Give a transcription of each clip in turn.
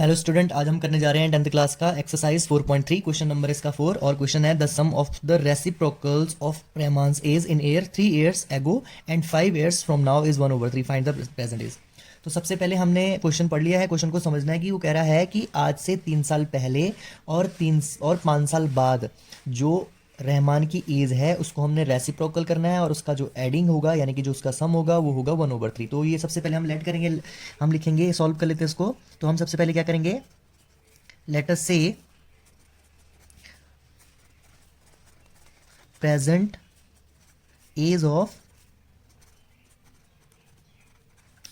Hello student, आज हम करने जा रहे हैं 10th क्लास का एक्सरसाइज 4.3। क्वेश्चन नंबर इसका 4 और क्वेश्चन है the sum of the reciprocals of Rehman's age in air 3 years ago and 5 years from now is 1/3, find the present age. तो सबसे पहले हमने क्वेश्चन पढ़ लिया है। क्वेश्चन को समझना है कि वो कह रहा है कि आज से 3 साल पहले और 5 साल बाद जो रहमान की एज है उसको हमने रेसिप्रोकल करना है और उसका जो एडिंग होगा यानी कि जो उसका सम होगा वो होगा 1/3। तो ये सबसे पहले हम लेट करेंगे, हम लिखेंगे, सॉल्व कर लेते हैं इसको। तो हम सबसे पहले क्या करेंगे, लेट अस से present age of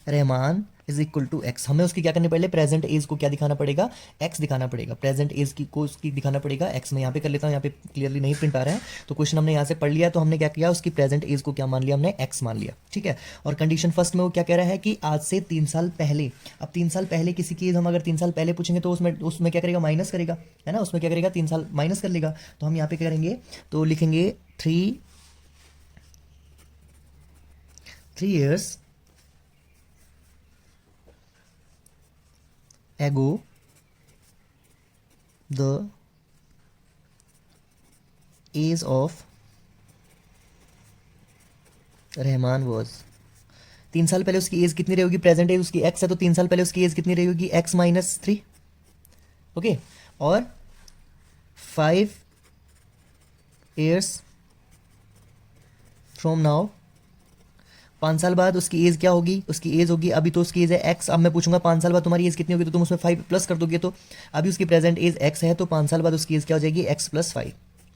Rahman is equal to x. हमें उसकी क्या करनी पड़ेगी, प्रेजेंट एज को क्या दिखाना पड़ेगा, एक्स दिखाना पड़ेगा। प्रेजेंट एज की को उसकी दिखाना पड़ेगा एक्स। में यहाँ पे कर लेता हूँ, यहाँ पे क्लियरली नहीं प्रिंट आ रहा है। तो क्वेश्चन हमने यहाँ से पढ़ लिया, तो हमने क्या किया, उसकी प्रेजेंट एज को क्या मान लिया, हमने एक्स मान लिया। ठीक है। और कंडीशन फर्स्ट में वो क्या कह रहा है कि आज से 3 साल पहले। अब 3 साल पहले किसी की एज हम अगर 3 साल पहले पूछेंगे तो उसमें क्या करेगा, माइनस करेगा, है ना। उसमें क्या करेगा, 3 साल माइनस कर लेगा। तो हम यहाँ पे क्या करेंगे, तो लिखेंगे 3 years ago the age of Rahman was. 3 साल पहले उसकी एज कितनी रहेगी, प्रेजेंट एज उसकी एक्स है, तो 3 साल पहले उसकी एज कितनी रहेगी, x-3। ओके। और 5 years फ्रॉम नाउ, 5 साल बाद उसकी एज क्या होगी, उसकी एज होगी, अभी तो उसकी एज है एक्स। अब मैं पूछूंगा 5 साल बाद तुम्हारी एज कितनी होगी, तो तुम उसमें 5 प्लस कर दोगे। तो अभी उसकी प्रेजेंट एज एक्स है, तो 5 साल बाद उसकी एज क्या हो जाएगी, x+5।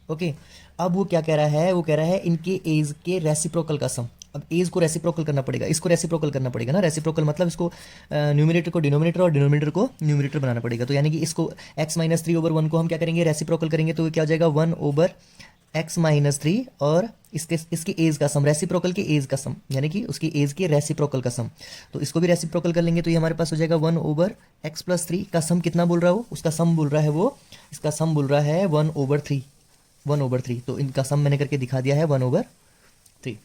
ओके। अब वो क्या कह रहा है, वो कह रहा है इनके एज के रेसिप्रोकल का सम। अब एज को रेसिप्रोकल करना पड़ेगा, इसको रेसिप्रोकल करना पड़ेगा ना। रेसिप्रोकल मतलब इसको न्यूमिनेटर को डिनोमिनेटर और डिनोमिनेटर को न्यूमिनेटर बनाना पड़ेगा। तो यानी कि इसको x-3/1 को हम क्या करेंगे, रेसिप्रोकल करेंगे। तो क्या हो जाएगा, 1/x-3 और इसकी एज का सम, रेसिप्रोकल की एज का सम, यानी कि उसकी एज के रेसिप्रोकल का सम। तो इसको भी रेसिप्रोकल कर लेंगे, तो ये हमारे पास हो जाएगा 1/x+3 का सम। कितना बोल रहा है वो, उसका सम बोल रहा है वो, इसका सम बोल रहा है 1/3। तो इनका सम मैंने करके दिखा दिया है 1/3।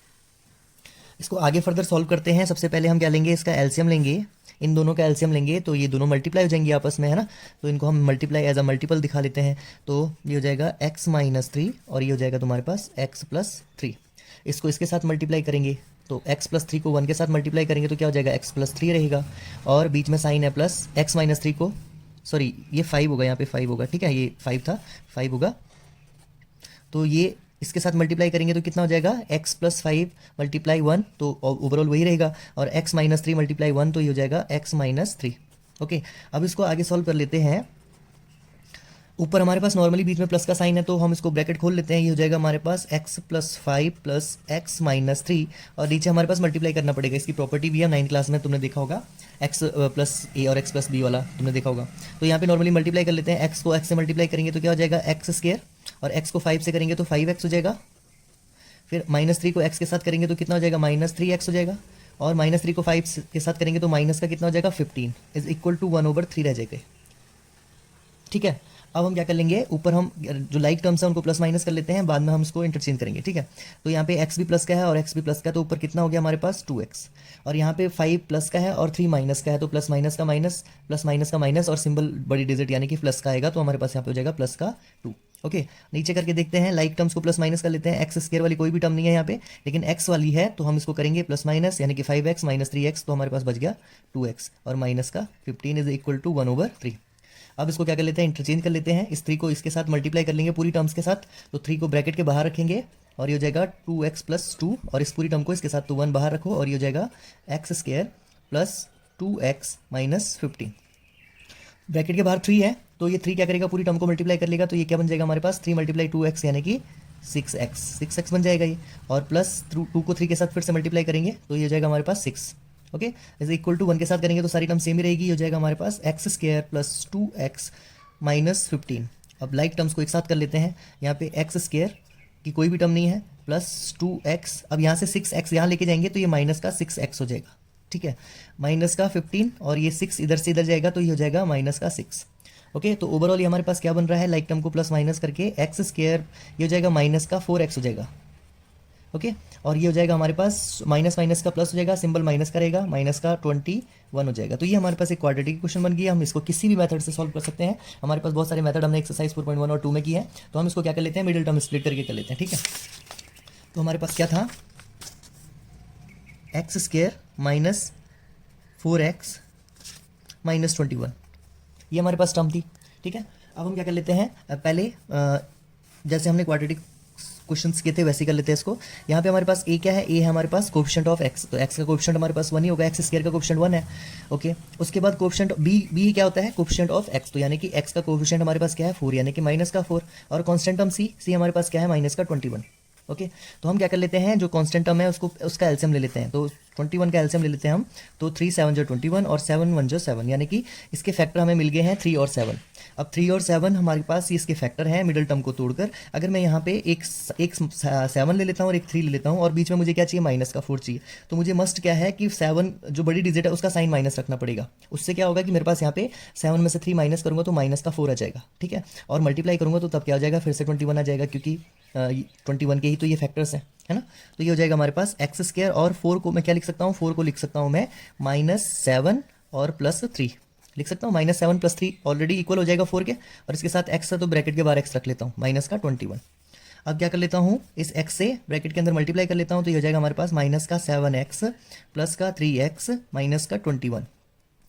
इसको आगे फर्दर सॉल्व करते हैं। सबसे पहले हम क्या लेंगे, इसका एलसीएम लेंगे, इन दोनों का एलसीएम लेंगे, तो ये दोनों मल्टीप्लाई हो जाएंगे आपस में, है ना। तो इनको हम मल्टीप्लाई एज अ मल्टीपल दिखा लेते हैं। तो ये हो जाएगा x-3 और ये हो जाएगा तुम्हारे पास x+3। इसको इसके साथ मल्टीप्लाई करेंगे, तो x+3 को 1 के साथ मल्टीप्लाई करेंगे तो क्या हो जाएगा, x+3 रहेगा। और बीच में साइन है प्लस, x-3 को, सॉरी ये 5 होगा, यहाँ पे 5 होगा, ठीक है, ये 5 था, 5 होगा। तो ये इसके साथ मल्टीप्लाई करेंगे तो कितना हो जाएगा, x+5 × 1, तो ओवरऑल वही रहेगा। और x-3 × 1, तो ये हो जाएगा x-3। ओके। अब इसको आगे सॉल्व कर लेते हैं। ऊपर हमारे पास नॉर्मली बीच में प्लस का साइन है, तो हम इसको ब्रैकेट खोल लेते हैं। ये हो जाएगा हमारे पास x+5 + x-3 और नीचे हमारे पास मल्टीप्लाई करना पड़ेगा। इसकी प्रॉपर्टी भी है, 9th क्लास में तुमने देखा होगा, x+a और x+b वाला तुमने देखा होगा। तो यहाँ पे नॉर्मली मल्टीप्लाई कर लेते हैं। x को x से मल्टीप्लाई करेंगे तो क्या हो जाएगा, x² और x को 5 से करेंगे तो 5x हो जाएगा। फिर -3 को x के साथ करेंगे तो कितना हो जाएगा, -3x हो जाएगा। और -3 को 5 के साथ करेंगे तो माइनस का कितना हो जाएगा, 15 इज इक्वल टू 1/3 रह जाएगा। ठीक है। अब हम क्या कर लेंगे, ऊपर हम जो लाइक टर्म्स है उनको प्लस माइनस कर लेते हैं, बाद में हम इसको इंटरचेंज करेंगे। ठीक है। तो यहाँ पे x भी प्लस का है और x भी प्लस का है, तो ऊपर कितना हो गया हमारे पास 2x। और यहाँ पे 5 प्लस का है और 3 माइनस का है, तो प्लस माइनस का माइनस, प्लस माइनस का माइनस और सिंबल बड़ी डिजिट यानी कि प्लस का आएगा, तो हमारे पास यहाँ पे हो जाएगा प्लस का 2। ओके। नीचे करके देखते हैं, लाइक टर्म्स को प्लस माइनस कर लेते हैं। x² वाली कोई भी टर्म नहीं है यहाँ पे, लेकिन x वाली है, तो हम इसको करेंगे प्लस माइनस, यानी कि 5x - 3x, तो हमारे पास बच गया 2x और माइनस का 15 इज इक्वल टू 1/3। अब इसको क्या कर लेते हैं, इंटरचेंज कर लेते हैं। इस 3 को इसके साथ मल्टीप्लाई कर लेंगे पूरी टर्म्स के साथ, तो 3 को ब्रैकेट के बाहर रखेंगे और ये हो जाएगा 2x + 2 और इस पूरी टर्म को इसके साथ तो 1 बाहर रखो और ये हो जाएगा x² + 2x - 15। ब्रैकेट के बाहर 3 है, तो ये 3 क्या करेगा, पूरी टर्म को मल्टीप्लाई कर लेगा, तो ये क्या बन जाएगा हमारे पास, 3 × 2x यानी कि 6x बन जाएगा ये। और प्लस 2 को 3 के साथ फिर से मल्टीप्लाई करेंगे तो ये हो जाएगा हमारे पास 6। ओके। इज इक्वल टू 1 के साथ करेंगे तो सारी टर्म सेम ही रहेगी, हो जाएगा हमारे पास x² + 2x - 15। अब लाइक टर्म्स को एक साथ कर लेते हैं। यहाँ पे x² की कोई भी टर्म नहीं है, प्लस 2x, अब यहाँ से 6x यहाँ लेके जाएंगे तो ये माइनस का 6x हो जाएगा। ठीक है। माइनस का 15 और ये 6 इधर से इधर जाएगा तो ये हो जाएगा माइनस का 6। ओके। तो ओवरऑल ये हमारे पास क्या बन रहा है, लाइक टर्म को प्लस माइनस करके x² ये हो जाएगा माइनस का 4x हो जाएगा। ओके। और ये हो जाएगा हमारे पास माइनस माइनस का प्लस हो जाएगा, सिंबल माइनस का रहेगा, माइनस का 21 हो जाएगा। तो ये हमारे पास एक क्वाड्रेटिक क्वेश्चन बन गया। हम इसको किसी भी मेथड से सॉल्व कर सकते हैं। हमारे पास बहुत सारे मेथड हमने एक्सरसाइज 4.1 और 2 में की है। तो हम इसको क्या कर लेते हैं, मिडिल टर्म स्प्लिट करके कर लेते हैं, ठीक है। तो हमारे पास क्या था, x square minus 4x minus 21, ये हमारे पास टर्म थी, ठीक है। अब हम क्या कर लेते हैं, पहले जैसे हमने क्वाड्रेटिक क्वेश्चंस किए थे वैसे ही कर लेते हैं इसको। यहाँ पे हमारे पास ए क्या है, ए है हमारे पास कोएफिशिएंट ऑफ एक्स, तो एक्स का कोएफिशिएंट हमारे पास 1 ही होगा, एक्स स्क्वायर का कोएफिशिएंट 1 है, ओके। उसके बाद कोएफिशिएंट बी क्या होता है, कोएफिशिएंट ऑफ एक्स, तो यानी कि एक्स का कोएफिशिएंट हमारे पास क्या है 4, यानी कि माइनस का 4। और कांस्टेंट टर्म सी हमारे पास क्या है, माइनस का 21, ओके। तो हम क्या कर लेते हैं, जो कांस्टेंट टर्म है उसको उसका एलसीएम ले लेते हैं। तो 21 का एलसीएम ले लेते हैं हम, तो 3 7 जो 21 और 7 1 जो 7, यानी कि इसके फैक्टर हमें मिल गए हैं 3 और 7। अब 3 और 7 हमारे पास ये इसके फैक्टर हैं मिडिल टर्म को तोड़कर। अगर मैं यहाँ पे एक 7 ले लेता हूँ और एक 3 ले लेता हूँ और बीच में मुझे क्या चाहिए, माइनस का 4 चाहिए, तो मुझे मस्ट क्या है कि 7 जो बड़ी डिजिट है उसका साइन माइनस रखना पड़ेगा। उससे क्या होगा कि मेरे पास यहाँ पे 7 में से 3 माइनस करूँगा तो माइनस का 4 आ जाएगा, ठीक है। और मल्टीप्लाई करूँगा तो तब क्या हो जाएगा, फिर से 21 आ जाएगा, क्योंकि 21 के ही तो ये फैक्टर्स हैं, है ना। तो ये हो जाएगा हमारे पास एक्स स्क्वायर, और 4 को मैं क्या लिख सकता हूँ, 4 को लिख सकता हूँ मैं -7 और +3 लिख सकता हूँ। -7 + 3 ऑलरेडी इक्वल हो जाएगा 4 के, और इसके साथ एक्स है तो ब्रैकेट के बाहर एक्स रख लेता हूँ, माइनस का 21। अब क्या कर लेता हूँ, इस x से ब्रैकेट के अंदर मल्टीप्लाई कर लेता हूँ, तो ये हो जाएगा हमारे पास -7x + 3x -21।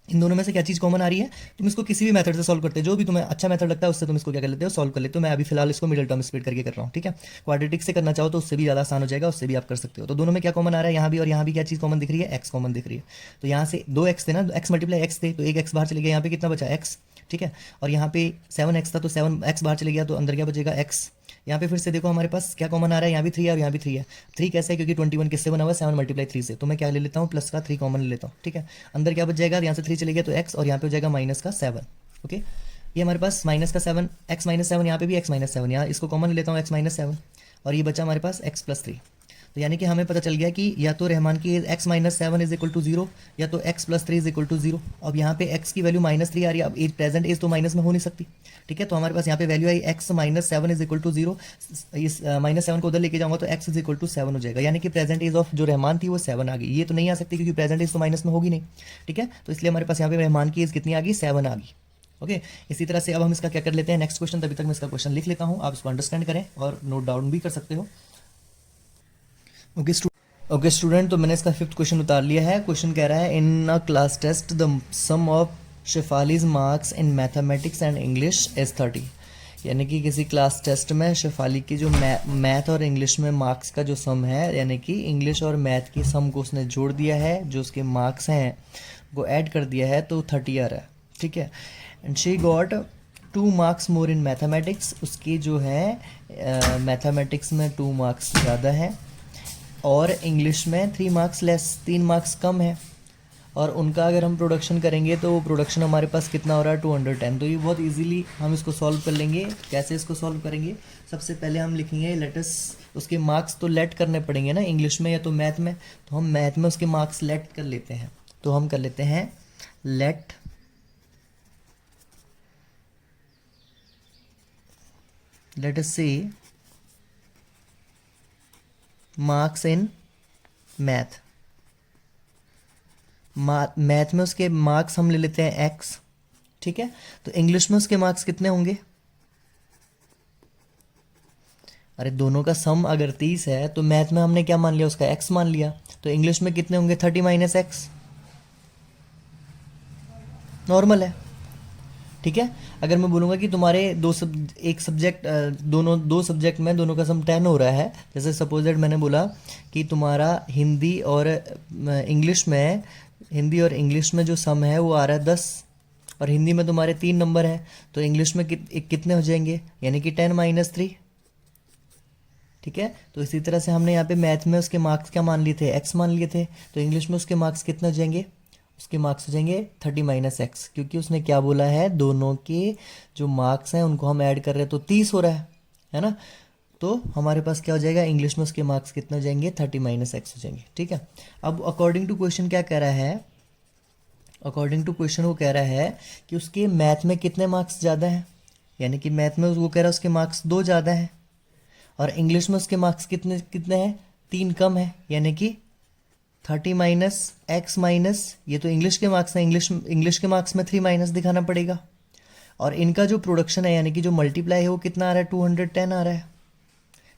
इन दोनों में से क्या चीज़ कॉमन आ रही है, तुम इसको किसी भी मेथड से सॉल्व करते हो, जो भी तुम्हें अच्छा मेथड लगता है उससे तुम इसको क्या कर लेते हो, सॉल्व कर लेते हो। मैं अभी फिलहाल इसको मिडिल टर्म स्प्लिट करके कर रहा हूँ, ठीक है। क्वाड्रेटिक से करना चाहो तो उससे भी ज़्यादा आसान हो जाएगा, उससे भी आप कर सकते हो। तो दोनों में क्या कॉमन आ रहा है, यहाँ भी और यहाँ भी क्या चीज़ कॉमन दिख रही है, एक्स कॉमन दिख रही है। तो यहाँ से 2x थे ना, x मल्टीप्लाई x थे, तो एक x बाहर चले गया, यहाँ पे कितना बचा x, ठीक है। और यहाँ पे 7x था तो 7x बाहर चले गया, तो अंदर क्या बचेगा x। यहाँ पे फिर से देखो हमारे पास क्या कॉमन आ रहा है, यहाँ भी 3 है और यहाँ भी 3 है। 3 कैसे है, क्योंकि 21 किससे बना हुआ है, 7 × 3 से, तो मैं क्या ले लेता हूँ, प्लस का 3 कॉमन ले लेता हूँ, ठीक है। अंदर क्या बच जाएगा, यहाँ से 3 चले गया तो x, और यहाँ पे हो जाएगा -7, ओके। ये हमारे पास -7 x -7, यहाँ पे भी x -7, यहाँ इसको कॉमन ले लेता हूँ x -7, और ये बचा हमारे पास x + 3। तो यानी कि हमें पता चल गया कि या तो रहमान की एज x -7 = 0, या तो x + 3 = 0। अब यहाँ पे x की वैल्यू -3 आ रही है, अब एज प्रेजेंट एज तो माइनस में हो नहीं सकती, ठीक है। तो हमारे पास यहाँ पे वैल्यू आई x -7 = 0, इस -7 को उधर लेके जाऊंगा तो x = 7 हो जाएगा, यानी कि प्रेजेंट एज ऑफ जो रहमान थी वो 7 आ गई। ये तो नहीं आ सकती क्योंकि प्रेजेंट एज तो माइनस में होगी नहीं, ठीक है। तो इसलिए हमारे पास यहाँ पे रहमान की एज कितनी आ गई, 7 आ गई, ओके। इसी तरह से अब हम इसका क्या कर लेते हैं, नेक्स्ट क्वेश्चन। तभी तक मैं इसका क्वेश्चन लिख लेता हूँ, आप इसको अंडरस्टैंड करें और नोट डाउन भी कर सकते हो, ओके स्टूडेंट। तो मैंने इसका 5th क्वेश्चन उतार लिया है। क्वेश्चन कह रहा है, in a class test the sum of Shefali's marks in mathematics and English is 30, यानी कि किसी क्लास टेस्ट में शेफाली की जो मैथ और इंग्लिश में मार्क्स का जो सम है, यानी कि इंग्लिश और मैथ की सम को उसने जोड़ दिया है, जो उसके मार्क्स हैं वो ऐड कर दिया है, तो 30 आ रहा है, ठीक है। And she got 2 marks more in mathematics, उसकी जो है मैथमेटिक्स में 2 मार्क्स ज़्यादा है, और इंग्लिश में 3 मार्क्स लेस, 3 मार्क्स कम है। और उनका अगर हम प्रोडक्शन करेंगे तो वो प्रोडक्शन हमारे पास कितना हो रहा है, 210। तो ये बहुत इजीली हम इसको सॉल्व कर लेंगे। कैसे इसको सॉल्व करेंगे, सबसे पहले हम लिखेंगे लेटस, उसके मार्क्स तो लेट करने पड़ेंगे ना इंग्लिश में या तो मैथ में, तो हम मैथ में उसके मार्क्स लेट कर लेते हैं। तो हम कर लेते हैं लेट लेट अस से मार्क्स इन मैथ। मैथ में उसके मार्क्स हम ले लेते हैं x, ठीक है। तो इंग्लिश में उसके मार्क्स कितने होंगे, अरे दोनों का सम अगर 30 है तो मैथ में हमने क्या मान लिया, उसका x मान लिया, तो इंग्लिश में कितने होंगे, 30 - x, नॉर्मल है, ठीक है। अगर मैं बोलूँगा कि तुम्हारे दो सब्जेक्ट में दोनों का सम 10 हो रहा है, जैसे सपोज दैट मैंने बोला कि तुम्हारा हिंदी और इंग्लिश में जो सम है वो आ रहा है 10, और हिंदी में तुम्हारे 3 नंबर हैं, तो इंग्लिश में कितने हो जाएंगे, यानी कि 10 - 3, ठीक है। तो इसी तरह से हमने यहाँ पे मैथ में उसके मार्क्स क्या मान लिए थे, x मान लिए थे, तो इंग्लिश में उसके मार्क्स कितने हो जाएंगे, उसके मार्क्स हो जाएंगे 30 - x, क्योंकि उसने क्या बोला है, दोनों के जो मार्क्स हैं उनको हम ऐड कर रहे हैं तो 30 हो रहा है ना। तो हमारे पास क्या हो जाएगा, इंग्लिश में उसके मार्क्स कितने हो जाएंगे, 30 - x हो जाएंगे, ठीक है। अब अकॉर्डिंग टू क्वेश्चन क्या कह रहा है, अकॉर्डिंग टू क्वेश्चन वो कह रहा है कि उसके मैथ में कितने मार्क्स ज़्यादा हैं, यानी कि मैथ में वो कह रहा है उसके मार्क्स 2 ज़्यादा हैं, और इंग्लिश में उसके मार्क्स कितने कितने हैं, 3 कम है, यानी कि 30 माइनस एक्स माइनस, ये तो इंग्लिश के मार्क्स हैं, इंग्लिश के मार्क्स में 3 माइनस दिखाना पड़ेगा। और इनका जो प्रोडक्शन है यानी कि जो मल्टीप्लाई है वो कितना आ रहा है, 210 आ रहा है।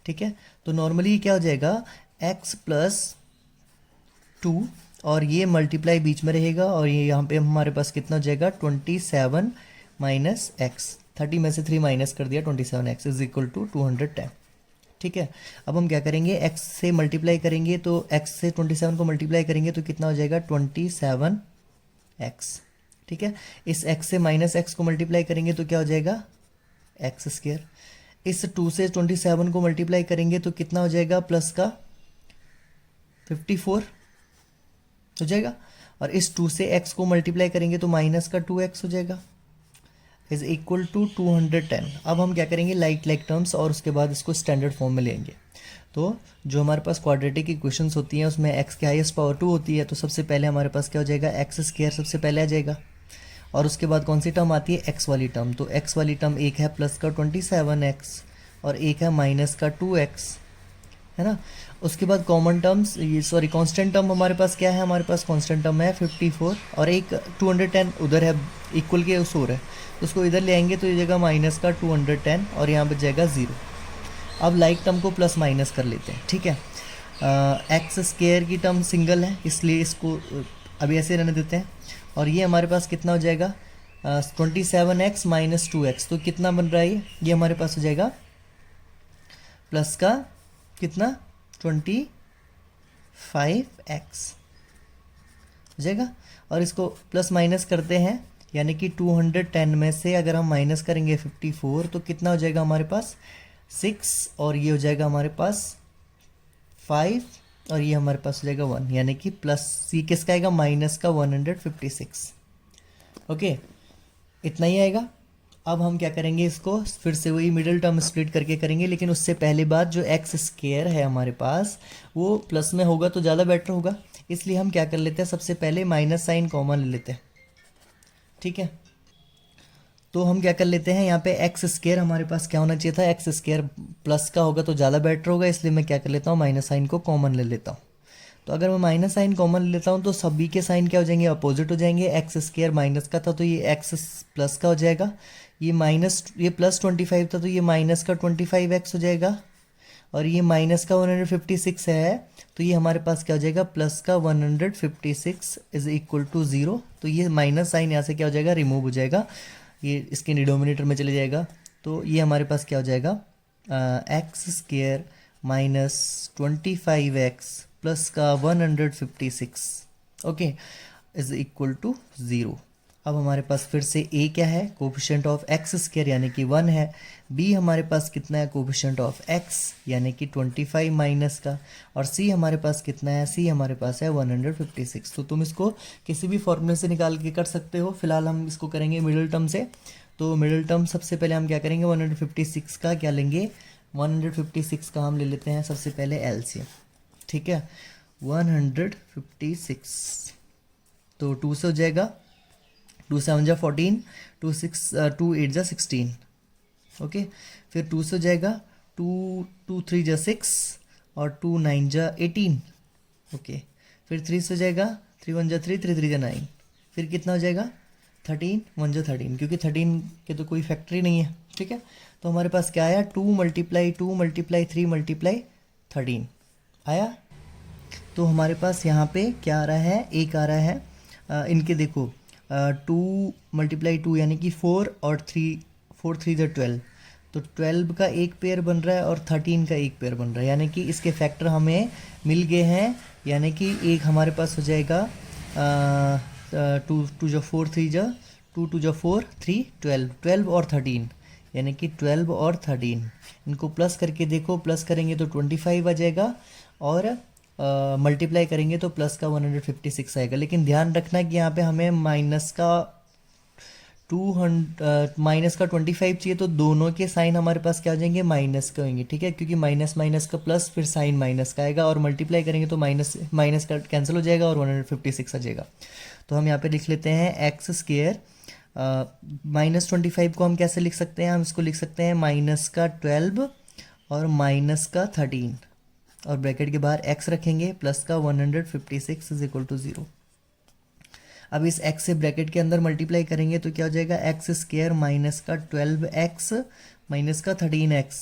ठीक है, तो नॉर्मली क्या हो जाएगा, x प्लस 2 और ये मल्टीप्लाई बीच में रहेगा, और ये यहाँ पे हमारे पास कितना हो जाएगा, 27 माइनस एक्स, 30 में से 3 माइनस कर दिया, 27x इज इक्वल टू 210। ठीक है, अब हम क्या करेंगे, x से मल्टीप्लाई करेंगे, तो x से 27 को मल्टीप्लाई करेंगे तो कितना हो जाएगा, 27x। ठीक है, इस x से माइनस x को मल्टीप्लाई करेंगे तो क्या हो जाएगा, एक्स स्क्वायर। इस 2 से 27 को मल्टीप्लाई करेंगे तो कितना हो जाएगा, प्लस का 54 हो जाएगा, और इस 2 से x को मल्टीप्लाई करेंगे तो माइनस का 2x हो जाएगा, इज इक्वल टू 210। अब हम क्या करेंगे, लाइक टर्म्स, और उसके बाद इसको स्टैंडर्ड फॉर्म में लेंगे। तो जो हमारे पास क्वाड्रेटिक इक्वेशंस होती हैं उसमें x की हाईएस्ट पावर 2 होती है, तो सबसे पहले हमारे पास क्या हो जाएगा, एक्स स्क्वायर सबसे पहले आ जाएगा, और उसके बाद कौन सी टर्म आती है, x वाली टर्म। तो x वाली टर्म एक है प्लस का 27x और एक है माइनस का 2x, है ना। उसके बाद कॉमन टर्म्स, ये सॉरी कांस्टेंट टर्म हमारे पास क्या है, हमारे पास कांस्टेंट टर्म है 54, और एक 210 उधर है, इक्वल के उस और है, तो उसको इधर ले आएंगे तो ये जगह माइनस का 210 और यहाँ बच जाएगा 0। अब लाइक टर्म को प्लस माइनस कर लेते हैं। ठीक है, एक्स स्क्वायर की टर्म सिंगल है इसलिए इसको अभी ऐसे रहने देते हैं, और ये हमारे पास कितना हो जाएगा, 27x माइनस 2x, तो कितना बन रहा है ये हमारे पास हो जाएगा प्लस का कितना 25x हो जाएगा, और इसको प्लस माइनस करते हैं, यानी कि 210 में से अगर हम माइनस करेंगे 54 तो कितना हो जाएगा हमारे पास 6, और ये हो जाएगा हमारे पास 5, और ये हमारे पास हो जाएगा 1, यानी कि प्लस ये किसका आएगा, माइनस का 156। ओके, इतना ही आएगा। अब हम क्या करेंगे, इसको फिर से वही मिडिल टर्म स्प्लिट करके करेंगे, लेकिन उससे पहले बात, जो एक्स स्क्वायर है हमारे पास वो प्लस में होगा तो ज़्यादा बेटर होगा, इसलिए हम क्या कर लेते हैं, सबसे पहले माइनस साइन कॉमन ले लेते हैं। ठीक है, तो हम क्या कर लेते हैं, यहाँ पे एक्स स्क्वायर हमारे पास क्या होना चाहिए था, एक्स स्क्वायर प्लस का होगा तो ज़्यादा बेटर होगा, इसलिए मैं क्या कर लेता हूँ, माइनस साइन को कॉमन ले लेता हूँ। तो अगर मैं माइनस साइन कॉमन ले लेता हूँ तो सभी के साइन क्या हो जाएंगे, अपोजिट हो जाएंगे। एक्स स्क्वायर माइनस का था तो ये एक्स प्लस का हो जाएगा, ये प्लस 25 था तो ये माइनस का 25x हो जाएगा, और ये माइनस का 156 है तो ये हमारे पास क्या हो जाएगा, प्लस का 156 इज इक्वल टू 0। तो ये माइनस साइन यहाँ से क्या हो जाएगा, रिमूव हो जाएगा, ये इसके डिनोमिनेटर में चले जाएगा, तो ये हमारे पास क्या हो जाएगा, x square minus 25x plus का 156 ओके इज इक्वल टू 0। अब हमारे पास फिर से a क्या है, कोफिशिएंट ऑफ एक्स स्क्वायर यानी कि 1 है, b हमारे पास कितना है, कोफिशिएंट ऑफ x यानी कि 25 माइनस का, और c हमारे पास कितना है, c हमारे पास है 156। तो तुम इसको किसी भी फॉर्मूले से निकाल के कर सकते हो, फिलहाल हम इसको करेंगे मिडिल टर्म से। तो मिडिल टर्म सबसे पहले हम क्या करेंगे, 156 का क्या लेंगे, 156 का हम ले लेते हैं सबसे पहले एलसीएम। ठीक है, 156 तो 2 से हो जाएगा, 2 7 जा 14, 2 8 जा 16 ओके, फिर 2 से हो जाएगा, 2 3 जा 6 और 2 9 जा 18 ओके, फिर 3 से हो जाएगा, 3 1 जा 3, 3 3 जा 9, फिर कितना हो जाएगा 13, 1 जा 13, क्योंकि 13 के तो कोई फैक्ट्री नहीं है। ठीक है, तो हमारे पास क्या आया, 2 मल्टीप्लाई 3 मल्टीप्लाई 13 आया। तो हमारे पास यहाँ पे क्या आ रहा है, एक आ रहा है, इनके देखो 2 मल्टीप्लाई 2 यानी कि 4 और 3, 4 3 जा 12, तो 12 का एक पेयर बन रहा है और 13 का एक पेयर बन रहा है, यानी कि इसके फैक्टर हमें मिल गए हैं, यानी कि एक हमारे पास हो जाएगा 2 2 जा 4 3 जा 2 2 जा 4 3 12 और 13, यानी कि 12 और 13 इनको प्लस करके देखो, प्लस करेंगे तो 25 आ जाएगा, और मल्टीप्लाई करेंगे तो प्लस का 156 आएगा। लेकिन ध्यान रखना कि यहाँ पे हमें माइनस का 25 चाहिए, तो दोनों के साइन हमारे पास क्या हो जाएंगे, माइनस के होंगे। ठीक है, क्योंकि माइनस माइनस का प्लस, फिर साइन माइनस का आएगा, और मल्टीप्लाई करेंगे तो माइनस माइनस का कैंसिल हो जाएगा और 156 आ जाएगा। तो हम यहाँ पे लिख लेते हैं एक्स स्क्वायर -25 को हम कैसे लिख सकते हैं, हम इसको लिख सकते हैं माइनस का 12 और माइनस का 13। और ब्रैकेट के बाहर x रखेंगे प्लस का 156 इज इक्वल टू 0। अब इस x से ब्रैकेट के अंदर मल्टीप्लाई करेंगे तो क्या हो जाएगा, एक्स स्क्वायर माइनस का 12x माइनस का 13x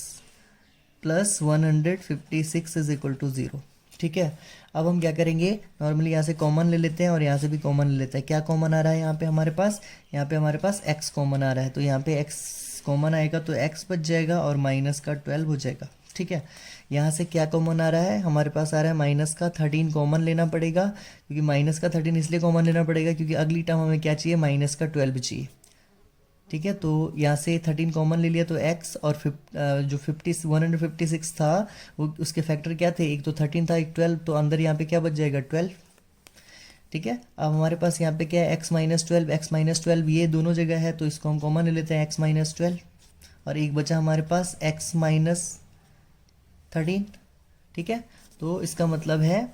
plus 156 is equal to 0। ठीक है, अब हम क्या करेंगे, नॉर्मली यहाँ से कॉमन ले लेते हैं और यहाँ से भी कॉमन ले लेते हैं। क्या कॉमन आ रहा है यहाँ पे हमारे पास, यहाँ पे हमारे पास x कॉमन आ रहा है, तो यहाँ पे x कॉमन आएगा तो x बच जाएगा और माइनस का 12 हो जाएगा। ठीक है, यहाँ से क्या कॉमन आ रहा है, हमारे पास आ रहा है माइनस का 13 कॉमन लेना पड़ेगा, क्योंकि माइनस का 13 इसलिए कॉमन लेना पड़ेगा क्योंकि अगली टर्म हमें क्या चाहिए, माइनस का 12 चाहिए। ठीक है, तो यहाँ से 13 कॉमन ले लिया तो x और जो 156 था वो उसके फैक्टर क्या थे, एक तो 13 था एक 12, तो अंदर यहाँ पे क्या बच जाएगा 12। ठीक है, अब हमारे पास यहाँ पे क्या है, x माइनस 12 ये दोनों जगह है तो इसको हम कॉमन ले लेते हैं, x माइनस 12 और एक बचा हमारे पास x माइनस 13। ठीक है, तो इसका मतलब है,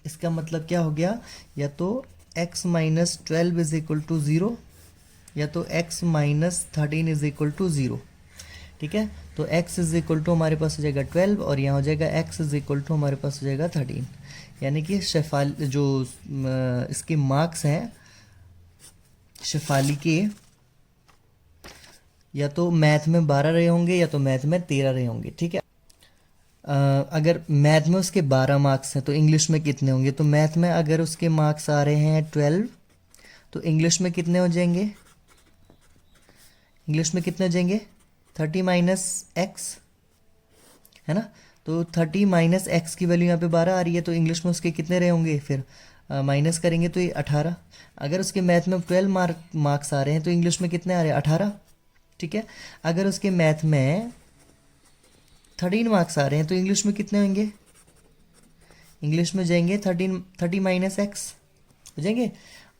इसका मतलब क्या हो गया, या तो x माइनस 12 इज इक्वल टू 0 या तो x माइनस 13 इज इक्वल टू 0। ठीक है, तो x इज इक्वल टू हमारे पास हो जाएगा 12 और यहाँ हो जाएगा x इज इक्वल टू हमारे पास हो जाएगा 13। यानी कि जो इसके मार्क्स हैं शेफाली के, या तो मैथ में 12 रहे होंगे या तो मैथ में 13 रहे होंगे। ठीक है, अगर मैथ में उसके 12 मार्क्स हैं तो इंग्लिश में कितने होंगे, तो मैथ में अगर उसके मार्क्स आ रहे हैं 12 तो इंग्लिश में कितने हो जाएंगे, इंग्लिश में कितने हो जाएंगे 30 माइनस एक्स, है ना, तो 30 माइनस एक्स की वैल्यू यहाँ पे 12 आ रही है तो इंग्लिश में उसके कितने रहे होंगे, फिर माइनस करेंगे तो ये 18। अगर उसके मैथ में 12 मार्क्स आ रहे हैं तो इंग्लिश में कितने आ रहे हैं 18। ठीक है, अगर उसके मैथ में 13 मार्क्स आ रहे हैं तो इंग्लिश में कितने होंगे, इंग्लिश में जाएंगे 30 माइनस एक्स हो जाएंगे।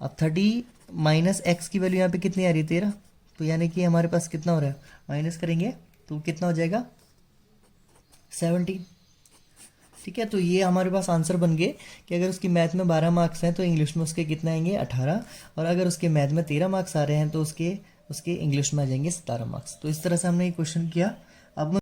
अब 30 माइनस एक्स की वैल्यू यहाँ पे कितनी आ रही है 13, तो यानी कि हमारे पास कितना हो रहा है, माइनस करेंगे तो कितना हो जाएगा 17। ठीक है, तो ये हमारे पास आंसर बन गए कि अगर उसकी मैथ में 12 मार्क्स हैं तो इंग्लिश में उसके कितना आएंगे 18, और अगर उसके मैथ में 13 मार्क्स आ रहे हैं तो उसके इंग्लिश में आ जाएंगे 17 मार्क्स। तो इस तरह से हमने ये क्वेश्चन किया। अब